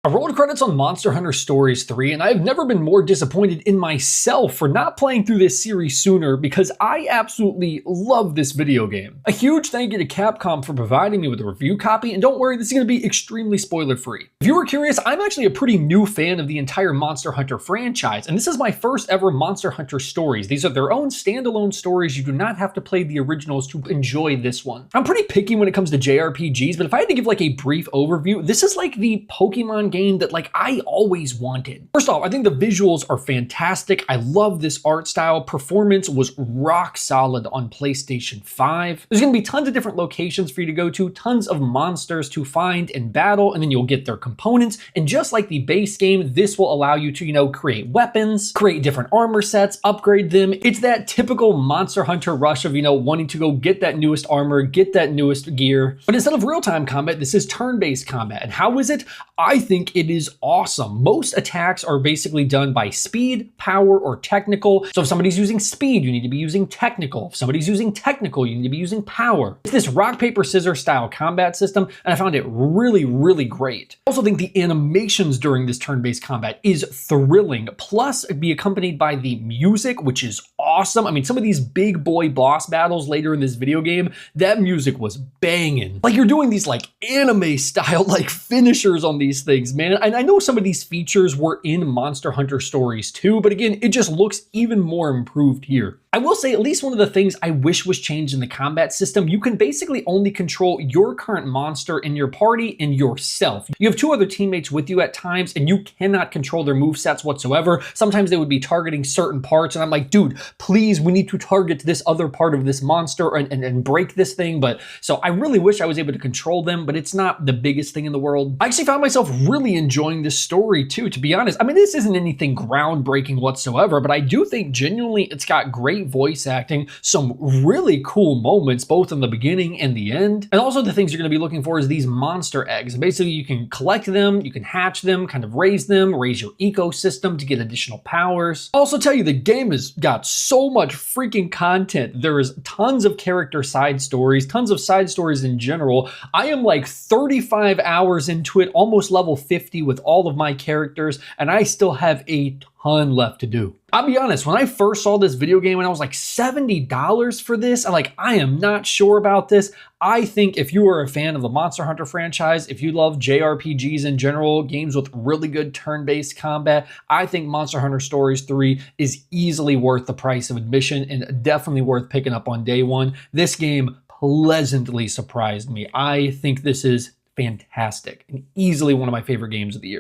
I rolled credits on Monster Hunter Stories 3, and I have never been more disappointed in myself for not playing through this series sooner because I absolutely love this video game. A huge thank you to Capcom for providing me with a review copy, and don't worry, this is going to be extremely spoiler free. If you were curious, I'm actually a pretty new fan of the entire Monster Hunter franchise, and this is my first ever Monster Hunter Stories. These are their own standalone stories. You do not have to play the originals to enjoy this one. I'm pretty picky when it comes to JRPGs, but if I had to give like a brief overview, this is like the Pokemon game that like I always wanted. First off, I think the visuals are fantastic. I love this art style. Performance was rock solid on PlayStation 5. There's going to be tons of different locations for you to go to, tons of monsters to find and battle, and then you'll get their components. And just like the base game, this will allow you to, create weapons, create different armor sets, upgrade them. It's that typical Monster Hunter rush of, wanting to go get that newest armor, get that newest gear. But instead of real-time combat, this is turn-based combat. And how is it? I think it is awesome. Most attacks are basically done by speed, power, or technical. So if somebody's using speed, you need to be using technical. If somebody's using technical, you need to be using power. It's this rock, paper, scissors style combat system, and I found it really, really great. I also think the animations during this turn-based combat is thrilling, plus be accompanied by the music, which is awesome. I mean, some of these big boy boss battles later in this video game, that music was banging. Like you're doing these like anime style like finishers on these things, man. And I know some of these features were in Monster Hunter Stories too, but again, it just looks even more improved here. I will say at least one of the things I wish was changed in the combat system, you can basically only control your current monster in your party and yourself. You have two other teammates with you at times and you cannot control their movesets whatsoever. Sometimes they would be targeting certain parts and I'm like, dude, please, we need to target this other part of this monster and break this thing. But so I really wish I was able to control them, but it's not the biggest thing in the world. I actually found myself really enjoying this story too, to be honest. I mean, this isn't anything groundbreaking whatsoever, but I do think genuinely it's got great voice acting, some really cool moments, both in the beginning and the end. And also the things you're going to be looking for is these monster eggs. Basically, you can collect them, you can hatch them, kind of raise them, raise your ecosystem to get additional powers. I'll also tell you, the game has got so much freaking content. There is tons of character side stories, tons of side stories in general. I am like 35 hours into it, almost level 50 with all of my characters, and I still have a ton left to do. I'll be honest, when I first saw this video game and I was like $70 for this, I am not sure about this. I think if you are a fan of the Monster Hunter franchise, if you love JRPGs in general, games with really good turn-based combat, I think Monster Hunter Stories 3 is easily worth the price of admission and definitely worth picking up on day one. This game pleasantly surprised me. I think this is fantastic and easily one of my favorite games of the year.